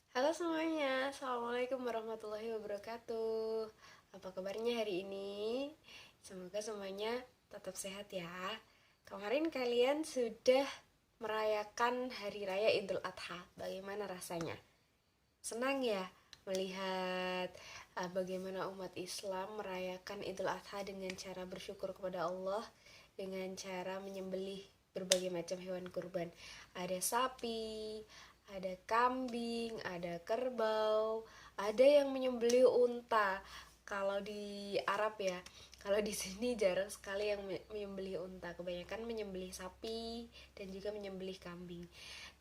Halo semuanya, Assalamualaikum warahmatullahi wabarakatuh. Apa kabarnya hari ini? Semoga semuanya tetap sehat ya. Kemarin kalian sudah merayakan Hari Raya Idul Adha. Bagaimana rasanya? Senang ya melihat bagaimana umat Islam merayakan Idul Adha dengan cara bersyukur kepada Allah, dengan cara menyembelih berbagai macam hewan kurban. Ada sapi, ada kambing, ada kerbau, ada yang menyembelih unta. Kalau di Arab ya, kalau di sini jarang sekali yang menyembelih unta. Kebanyakan menyembelih sapi dan juga menyembelih kambing.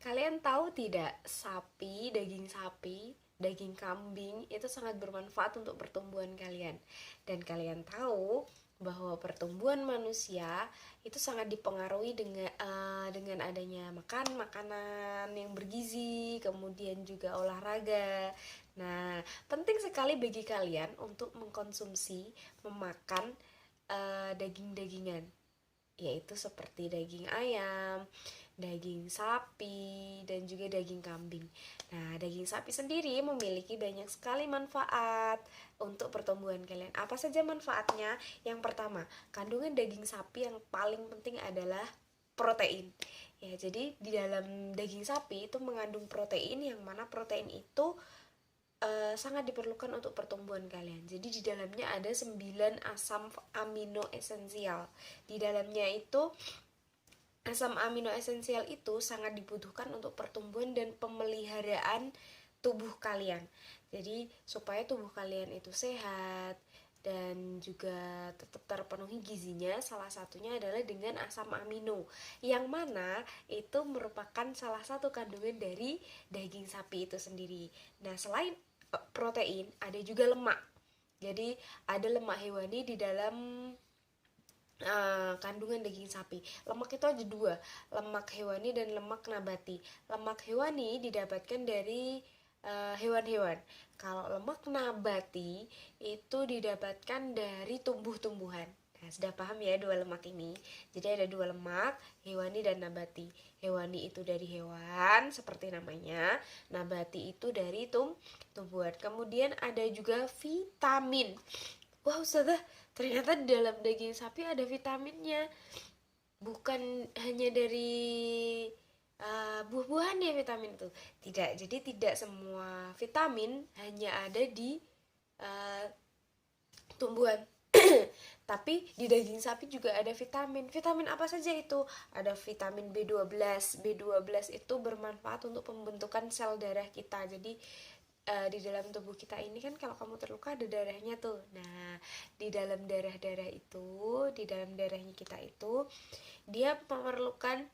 Kalian tahu tidak, daging kambing itu sangat bermanfaat untuk pertumbuhan kalian. Dan kalian tahu bahwa pertumbuhan manusia itu sangat dipengaruhi dengan adanya makan makanan yang bergizi, kemudian juga olahraga. Nah, penting sekali bagi kalian untuk memakan daging-dagingan, yaitu seperti daging ayam, daging sapi, dan juga daging kambing. Nah, daging sapi sendiri memiliki banyak sekali manfaat untuk pertumbuhan kalian. Apa saja manfaatnya? Yang pertama, kandungan daging sapi yang paling penting adalah protein. Ya, jadi di dalam daging sapi itu mengandung protein, yang mana protein itu sangat diperlukan untuk pertumbuhan kalian. Jadi di dalamnya ada 9 asam amino esensial. Di dalamnya itu asam amino esensial itu sangat dibutuhkan untuk pertumbuhan dan pemeliharaan tubuh kalian. Jadi supaya tubuh kalian itu sehat dan juga tetap terpenuhi gizinya, salah satunya adalah dengan asam amino, yang mana itu merupakan salah satu kandungan dari daging sapi itu sendiri. Nah, selain protein, ada juga lemak. Jadi ada lemak hewani di dalam kandungan daging sapi. Lemak itu ada dua, lemak hewani dan lemak nabati. Lemak hewani didapatkan dari hewan-hewan. Kalau lemak nabati itu didapatkan dari tumbuh-tumbuhan. Nah, sudah paham ya dua lemak ini? Jadi ada dua lemak, hewani dan nabati. Hewani itu dari hewan, seperti namanya. Nabati itu dari tumbuhan. Kemudian ada juga vitamin. Wah, Ustazah, ternyata di dalam daging sapi ada vitaminnya. Bukan hanya dari buah-buahan ya vitamin itu. Tidak, jadi tidak semua vitamin hanya ada di uh, tumbuhan. Tapi di daging sapi juga ada vitamin. Vitamin apa saja itu? Ada vitamin B12. B12 itu bermanfaat untuk pembentukan sel darah kita. Jadi di dalam tubuh kita ini kan kalau kamu terluka ada darahnya tuh. Nah, di dalam darah-darah itu, di dalam darahnya kita itu, dia memerlukan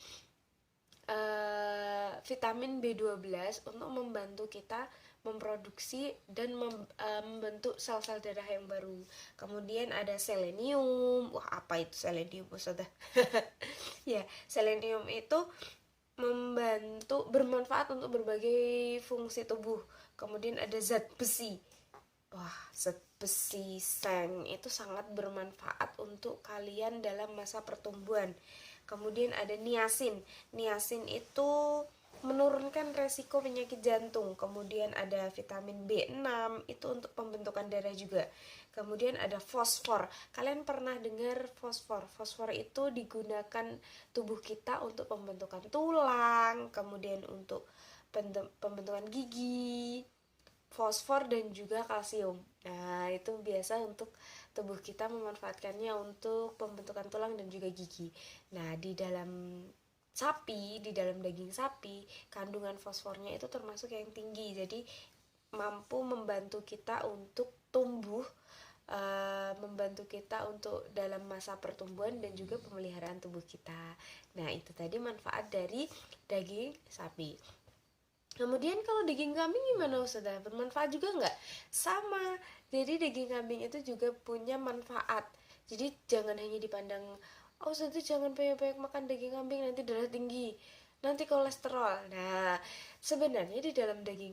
vitamin B12 untuk membantu kita memproduksi dan membentuk sel-sel darah yang baru. Kemudian ada selenium. Wah, apa itu selenium, Ustazah? Ya, selenium itu bermanfaat untuk berbagai fungsi tubuh. Kemudian ada zat besi. Wah, zat besi seng itu sangat bermanfaat untuk kalian dalam masa pertumbuhan. Kemudian ada niacin. Niacin itu menurunkan resiko penyakit jantung. Kemudian ada vitamin B6 itu untuk pembentukan darah juga. Kemudian ada fosfor. Kalian pernah dengar fosfor? Fosfor itu digunakan tubuh kita untuk pembentukan tulang, kemudian untuk pembentukan gigi, fosfor dan juga kalsium. Nah, itu biasa untuk tubuh kita memanfaatkannya untuk pembentukan tulang dan juga gigi. Nah, di dalam daging sapi, kandungan fosfornya itu termasuk yang tinggi. Jadi mampu membantu kita untuk tumbuh, membantu kita untuk dalam masa pertumbuhan dan juga pemeliharaan tubuh kita. Nah, itu tadi manfaat dari daging sapi. Kemudian kalau daging kambing gimana Ustazah? Bermanfaat juga nggak? Sama. Jadi daging kambing itu juga punya manfaat. Jadi jangan hanya dipandang, oh Ustazah jangan banyak-banyak makan daging kambing nanti darah tinggi, nanti kolesterol. Nah, sebenarnya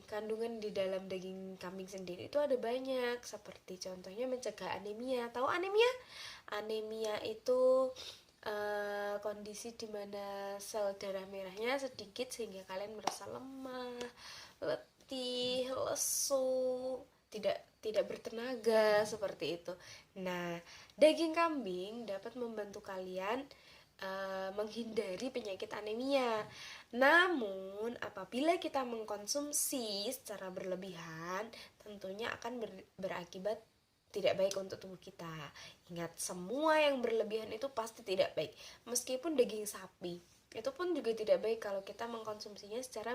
kandungan di dalam daging kambing sendiri itu ada banyak. Seperti contohnya mencegah anemia. Tahu anemia? Anemia itu kondisi dimana sel darah merahnya sedikit sehingga kalian merasa lemah, letih, lesu, tidak bertenaga seperti itu. Nah, daging kambing dapat membantu kalian menghindari penyakit anemia. Namun, apabila kita mengkonsumsi secara berlebihan, tentunya akan berakibat tidak baik untuk tubuh kita. Ingat, semua yang berlebihan itu pasti tidak baik. Meskipun daging sapi, itu pun juga tidak baik kalau kita mengkonsumsinya secara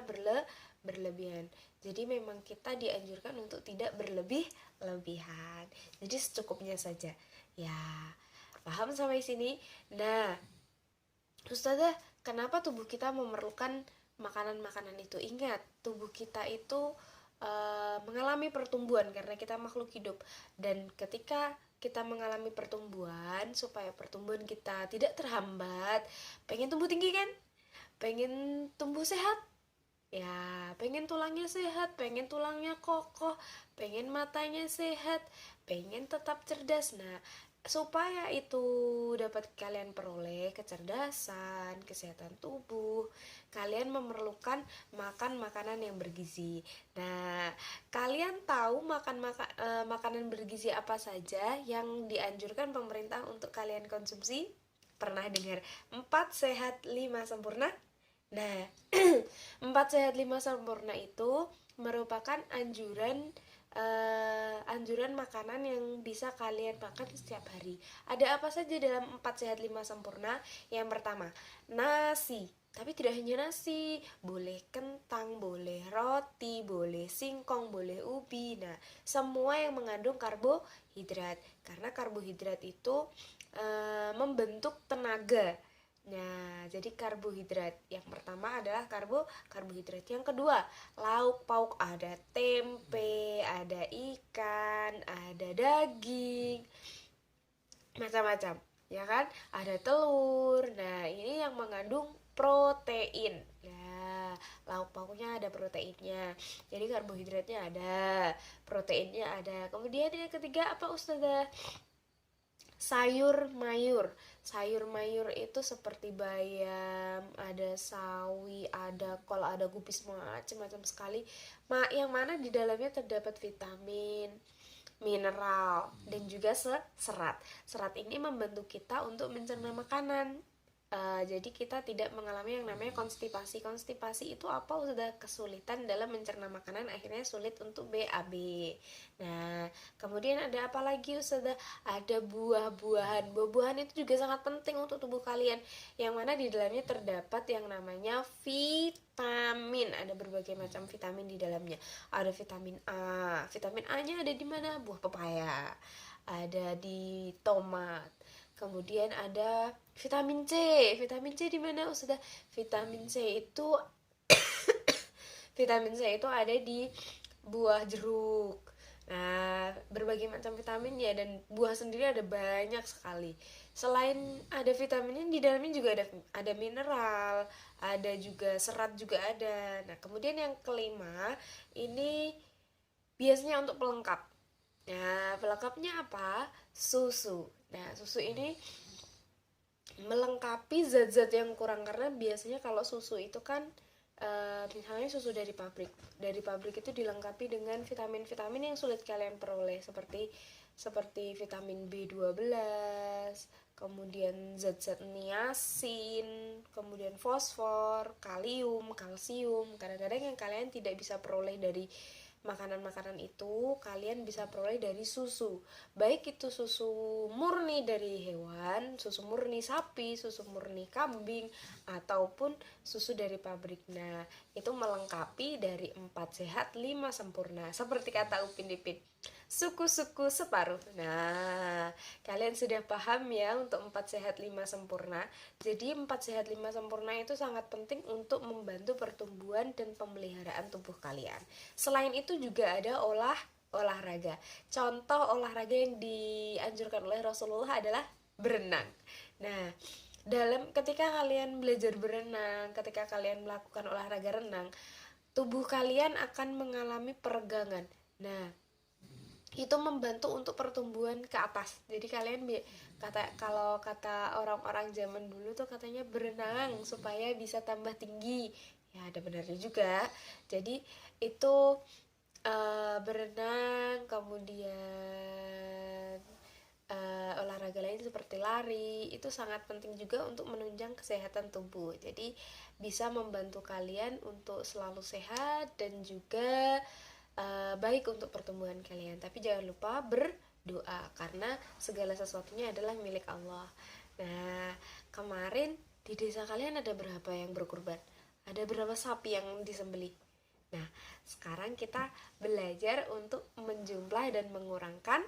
berlebihan. Jadi memang kita dianjurkan untuk tidak berlebihan. Jadi secukupnya saja. Ya, paham sampai sini? Nah, Ustazah, kenapa tubuh kita memerlukan makanan-makanan itu? Ingat, tubuh kita itu mengalami pertumbuhan karena kita makhluk hidup. Dan ketika kita mengalami pertumbuhan, supaya pertumbuhan kita tidak terhambat, pengen tumbuh tinggi kan? Pengen tumbuh sehat? Ya, pengen tulangnya sehat, pengen tulangnya kokoh, pengen matanya sehat, pengen tetap cerdas. Nah, supaya itu dapat kalian peroleh kecerdasan, kesehatan tubuh, kalian memerlukan makan makanan yang bergizi. Nah, kalian tahu makanan bergizi apa saja yang dianjurkan pemerintah untuk kalian konsumsi? Pernah dengar 4 sehat 5 sempurna? Nah, 4 sehat 5 sempurna itu merupakan anjuran makanan yang bisa kalian makan setiap hari. Ada apa saja dalam 4 sehat 5 sempurna? Yang pertama, nasi. Tapi tidak hanya nasi, boleh kentang, boleh roti, boleh singkong, boleh ubi. Nah, semua yang mengandung karbohidrat. Karena karbohidrat itu membentuk tenaga. Nah, jadi karbohidrat. Yang pertama adalah karbohidrat. Yang kedua, lauk pauk, ada tempe, ada ikan, ada daging, macam-macam, ya kan? Ada telur. Nah, ini yang mengandung protein. Nah, lauk pauknya ada proteinnya. Jadi karbohidratnya ada, proteinnya ada. Kemudian yang ketiga apa, Ustazah? Sayur mayur itu seperti bayam, ada sawi, ada kol, ada gubis, macam-macam sekali. Yang mana di dalamnya terdapat vitamin, mineral, dan juga serat ini membantu kita untuk mencerna makanan. Jadi kita tidak mengalami yang namanya konstipasi itu apa? Sudah kesulitan dalam mencerna makanan, akhirnya sulit untuk BAB. Nah, kemudian ada apa lagi, Ustazah? Ada buah-buahan itu juga sangat penting untuk tubuh kalian, yang mana di dalamnya terdapat yang namanya vitamin. Ada berbagai macam vitamin di dalamnya. Ada vitamin A nya ada di mana? Buah pepaya, ada di tomat. Kemudian ada vitamin C di mana, Ustazah? Vitamin C itu ada di buah jeruk. Nah, berbagai macam vitamin ya, dan buah sendiri ada banyak sekali. Selain ada vitaminnya, di dalamnya juga ada mineral, ada juga serat juga ada. Nah, kemudian yang kelima, ini biasanya untuk pelengkap. Nah, pelengkapnya apa? Susu. Nah, susu ini melengkapi zat-zat yang kurang, karena biasanya kalau susu itu kan misalnya susu dari pabrik itu dilengkapi dengan vitamin-vitamin yang sulit kalian peroleh, seperti vitamin B12, kemudian zat-zat niacin, kemudian fosfor, kalium, kalsium. Kadang-kadang yang kalian tidak bisa peroleh dari makanan-makanan itu, kalian bisa peroleh dari susu. Baik itu susu murni dari hewan, susu murni sapi, susu murni kambing, ataupun susu dari pabrik. Nah, itu melengkapi dari 4 sehat 5 sempurna. Seperti kata Upin Ipin, suku-suku separuh. Nah, kalian sudah paham ya untuk 4 sehat 5 sempurna. Jadi 4 sehat 5 sempurna itu sangat penting untuk membantu pertumbuhan dan pemeliharaan tubuh kalian. Selain itu juga ada olahraga. Contoh olahraga yang dianjurkan oleh Rasulullah adalah berenang. Nah, ketika kalian belajar berenang, ketika kalian melakukan olahraga renang, tubuh kalian akan mengalami peregangan. Nah, itu membantu untuk pertumbuhan ke atas. Jadi kalian kalau kata orang-orang zaman dulu tuh katanya berenang supaya bisa tambah tinggi. Ya, ada benarnya juga. Jadi itu berenang, kemudian olahraga lain seperti lari itu sangat penting juga untuk menunjang kesehatan tubuh. Jadi bisa membantu kalian untuk selalu sehat dan juga baik untuk pertumbuhan kalian. Tapi jangan lupa berdoa karena segala sesuatunya adalah milik Allah. Nah, kemarin di desa kalian ada berapa yang berkurban? Ada berapa sapi yang disembelih? Nah, sekarang kita belajar untuk menjumlah dan mengurangkan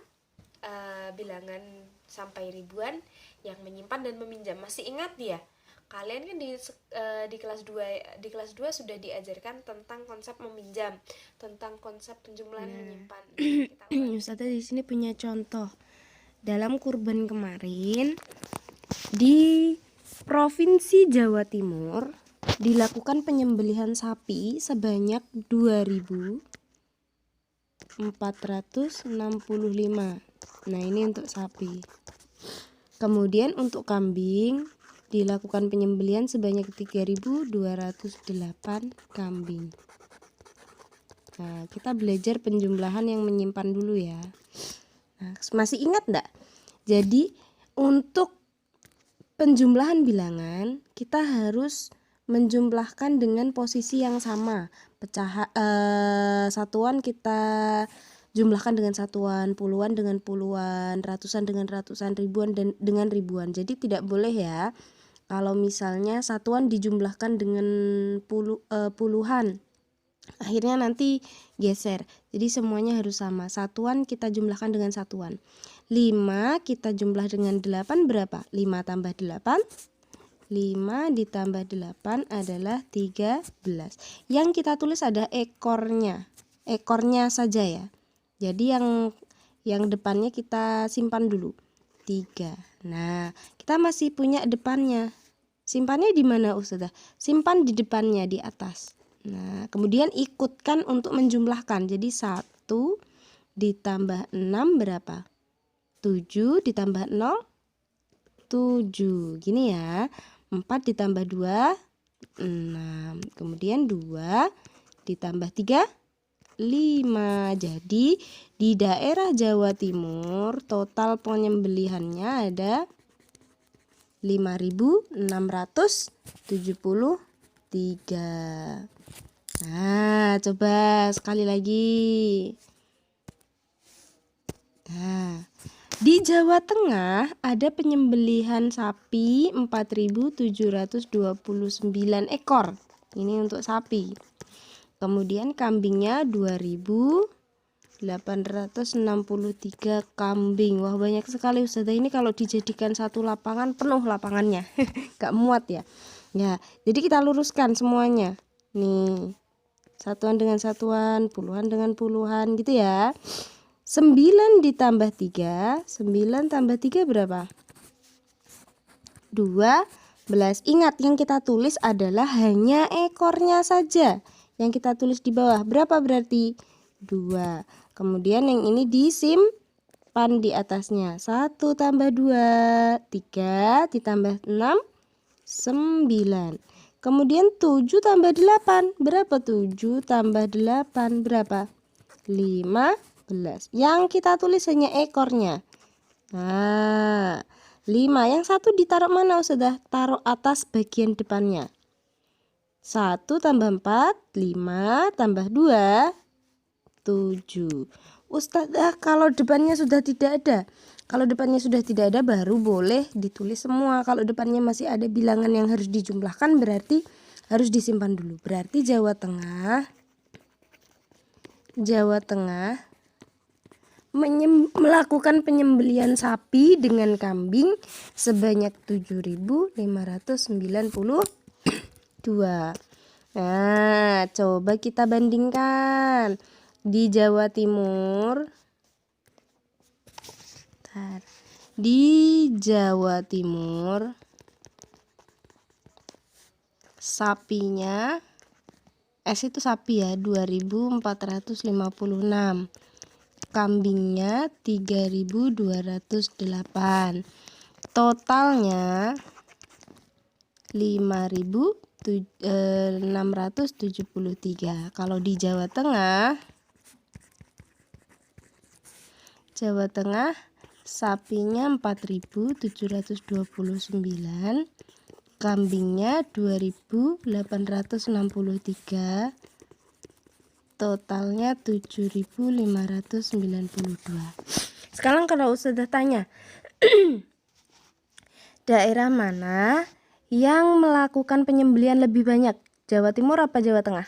bilangan sampai ribuan yang menyimpan dan meminjam. Masih ingat ya? Kalian kan di kelas 2 sudah diajarkan tentang konsep meminjam, tentang konsep penjumlahan menyimpan. Ustazah di sini punya contoh. Dalam kurban kemarin di Provinsi Jawa Timur dilakukan penyembelihan sapi sebanyak 2.465. Nah, ini untuk sapi. Kemudian untuk kambing dilakukan penyembelihan sebanyak 3.208 kambing. Nah, kita belajar penjumlahan yang menyimpan dulu ya. Nah, masih ingat enggak? Jadi untuk penjumlahan bilangan kita harus menjumlahkan dengan posisi yang sama. Satuan kita jumlahkan dengan satuan, puluhan dengan puluhan, ratusan dengan ratusan, ribuan dan dengan ribuan. Jadi tidak boleh ya kalau misalnya satuan dijumlahkan dengan puluhan, akhirnya nanti geser. Jadi semuanya harus sama. Satuan kita jumlahkan dengan satuan. 5 kita jumlah dengan 8 berapa? 5 tambah 8, 5 ditambah 8 adalah 13. Yang kita tulis ada ekornya. Ekornya saja ya. Jadi yang depannya kita simpan dulu. 3. Nah, kita masih punya depannya. Simpannya di mana, Ustazah? Simpan di depannya, di atas. Nah, kemudian ikutkan untuk menjumlahkan. Jadi 1 ditambah 6 berapa? 7 ditambah 0, 7. Gini ya. 4 ditambah 2, 6. Kemudian 2 ditambah 3, 5. Jadi di daerah Jawa Timur total penyembelihannya ada 5.673. Nah, coba sekali lagi. Nah, di Jawa Tengah ada penyembelihan sapi 4.729 ekor. Ini untuk sapi. Kemudian kambingnya 2.863 kambing. Wah, banyak sekali Ustazah. Ini kalau dijadikan satu lapangan penuh lapangannya. Gak muat ya. Ya, jadi kita luruskan semuanya. Nih, satuan dengan satuan, puluhan dengan puluhan gitu ya. 9 ditambah 3, 9 tambah 3 berapa? 12. Ingat, yang kita tulis adalah hanya ekornya saja. Yang kita tulis di bawah berapa berarti? 2. Kemudian yang ini disimpan di atasnya. 1 tambah 2, 3 ditambah 6, 9. Kemudian 7 tambah 8, berapa? 7 tambah 8 berapa? 15. Yang kita tulis hanya ekornya. Nah, 5. Yang satu ditaruh mana Ustazah? Taruh atas bagian depannya. 1 tambah 4, 5 tambah 2, 7. Ustazah, kalau depannya sudah tidak ada. Kalau depannya sudah tidak ada baru boleh ditulis semua. Kalau depannya masih ada bilangan yang harus dijumlahkan berarti harus disimpan dulu. Berarti Jawa Tengah melakukan penyembelihan sapi dengan kambing sebanyak 7.592. Nah, coba kita bandingkan. Di Jawa Timur, sapinya, S itu sapi ya, 2.456. Kambingnya 3.208. Totalnya 5.673. Kalau di Jawa Tengah Jawa Tengah sapinya 4.729, kambingnya 2.863, totalnya 7.592. Sekarang kalau Ustazah tanya, daerah mana yang melakukan penyembelihan lebih banyak? Jawa Timur apa Jawa Tengah?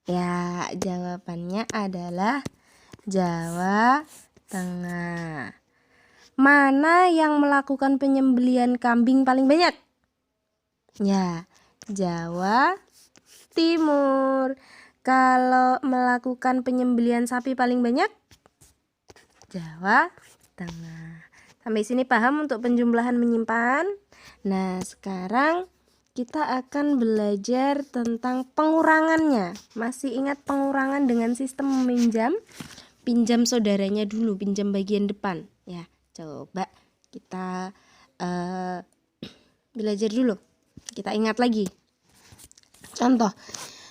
Ya, jawabannya adalah Jawa Tengah. Mana yang melakukan penyembelihan kambing paling banyak? Ya, Jawa Timur. Kalau melakukan penyembelihan sapi paling banyak? Jawa Tengah. Sampai sini paham untuk penjumlahan menyimpan? Nah, sekarang kita akan belajar tentang pengurangannya. Masih ingat pengurangan dengan sistem meminjam? Pinjam saudaranya dulu, pinjam bagian depan. Ya, coba kita belajar dulu. Kita ingat lagi. Contoh,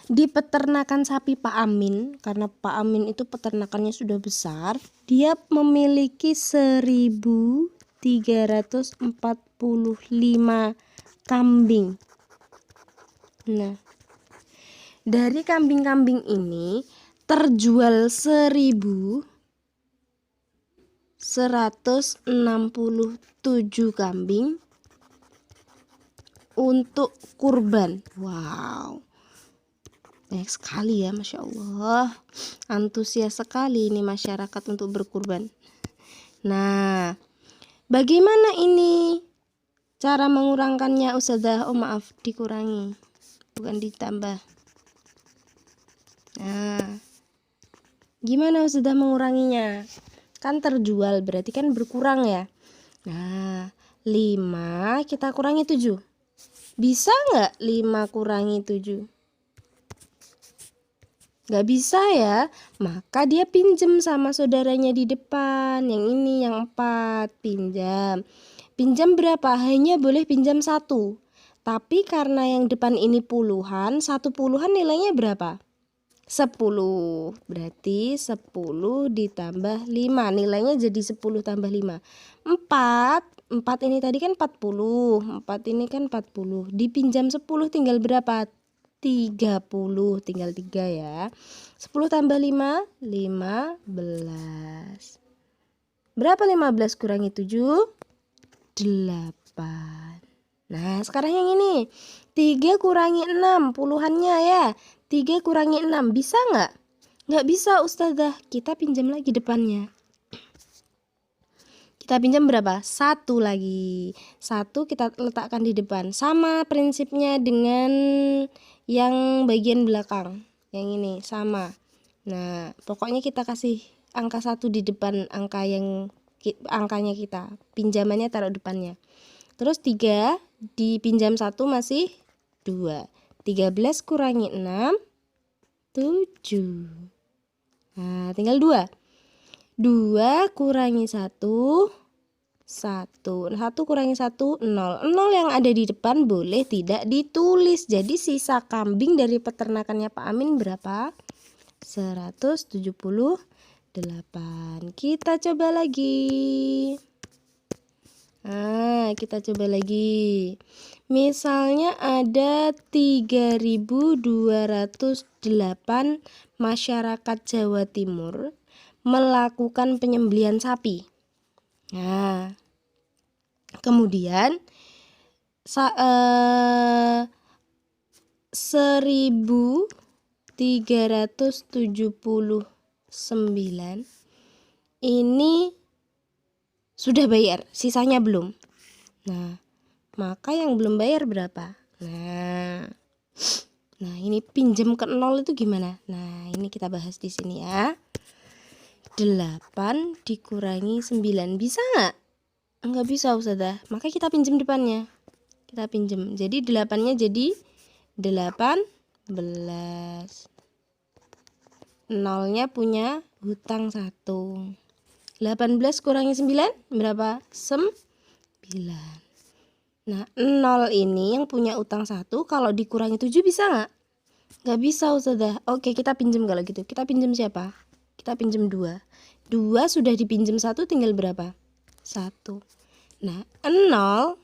di peternakan sapi Pak Amin, karena Pak Amin itu peternakannya sudah besar, dia memiliki 1.345 kambing. Nah, dari kambing-kambing ini terjual 1.167 kambing untuk kurban. Wow, banyak sekali ya, Masya Allah. Antusias sekali ini masyarakat untuk berkurban. Nah, bagaimana ini cara mengurangkannya, Ustazah? Oh maaf, dikurangi, bukan ditambah. Nah, gimana Ustazah menguranginya? Kan terjual, berarti kan berkurang ya. Nah, 5 kita kurangi 7. Bisa nggak 5 kurangi 7? Nggak bisa ya. Maka dia pinjem sama saudaranya di depan. Yang ini yang 4, pinjam. Pinjam berapa? Hanya boleh pinjam 1. Tapi karena yang depan ini puluhan, 1 puluhan nilainya berapa? 10. Berarti 10 ditambah 5, nilainya jadi 10 tambah 5. 4 ini tadi kan 40. 4 ini kan 40. Dipinjam 10 tinggal berapa? 30. Tinggal 3 ya. 10 tambah 5, 15. Berapa 15 kurangi 7? 8. Nah, sekarang yang ini 3 kurangi 6, puluhannya ya. 3 kurangi 6, bisa nggak? Nggak bisa Ustazah, kita pinjam lagi depannya. Kita pinjam berapa? 1 lagi. 1 kita letakkan di depan. Sama prinsipnya dengan yang bagian belakang. Yang ini sama. Nah, pokoknya kita kasih angka 1 di depan angkanya kita. Pinjamannya taruh depannya. Terus 3 dipinjam 1 masih 2. 13 kurangi 6, 7. Nah, tinggal 2. 2 kurangi 1, 1. 1 kurangi 1, 0. 0 yang ada di depan boleh tidak ditulis. Jadi sisa kambing dari peternakannya Pak Amin berapa? 178. Kita coba lagi. Nah, kita coba lagi. Misalnya ada 3.208 masyarakat Jawa Timur melakukan penyembelihan sapi. Nah, kemudian 1.379 ini sudah bayar, sisanya belum. Nah, maka yang belum bayar berapa? Nah, ini pinjam ke 0 itu gimana? Nah, ini kita bahas di sini ya. 8 dikurangi 9, bisa nggak? Nggak bisa Ustazah, maka kita pinjam depannya. Kita pinjam, jadi 8-nya jadi 18. 0-nya punya hutang 1. 18 kurangi 9 berapa? 9. Nah, 0 ini yang punya utang 1 kalau dikurangi 7 bisa nggak? Nggak bisa Ustazah. Oke, kita pinjam kalau gitu. Kita pinjam siapa? Kita kita pinjam 2. 2 sudah dipinjam 1, tinggal berapa? 1. Nah, 0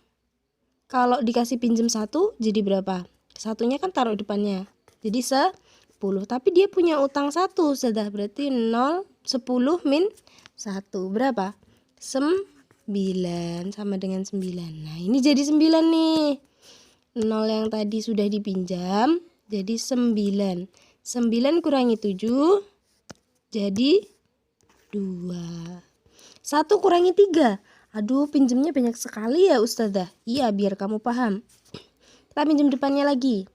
kalau dikasih pinjam 1 jadi berapa? Satunya kan taruh depannya. Jadi 10. Tapi dia punya utang 1, sudah berarti 0, 10 min 1. Berapa? 9, sama dengan 9. Nah, ini jadi 9 nih. 0 yang tadi sudah dipinjam, jadi 9. 9 kurangi 7, jadi 2. 1 kurangi 3. Aduh, pinjamnya banyak sekali ya Ustazah. Iya, biar kamu paham. Kita pinjam depannya lagi.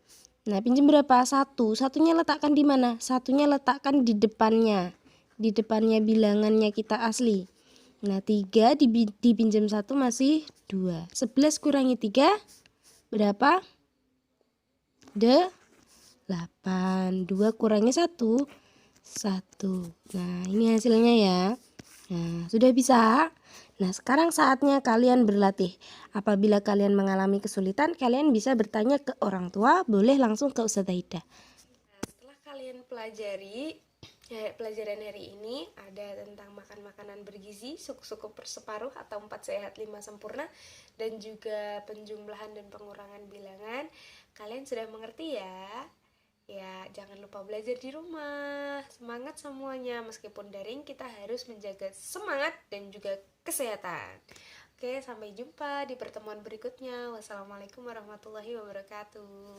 Nah, pinjam berapa? 1. Satunya letakkan di mana? Satunya letakkan di depannya. Di depannya bilangannya kita asli. Nah, 3 dipinjam 1 masih 2. 11 kurangi 3 berapa? 8. 2 kurangi 1, 1. Nah, ini hasilnya ya. Nah, sudah bisa? Nah, sekarang saatnya kalian berlatih. Apabila kalian mengalami kesulitan, kalian bisa bertanya ke orang tua, boleh langsung ke Ustazah Ida. Nah, setelah kalian pelajari pelajaran hari ini ada tentang makan makanan bergizi, suku-suku separuh atau 4 sehat 5 sempurna, dan juga penjumlahan dan pengurangan bilangan. Kalian sudah mengerti ya? Ya, jangan lupa belajar di rumah. Semangat semuanya, meskipun daring kita harus menjaga semangat dan juga kesehatan. Oke, sampai jumpa di pertemuan berikutnya. Wassalamualaikum warahmatullahi wabarakatuh.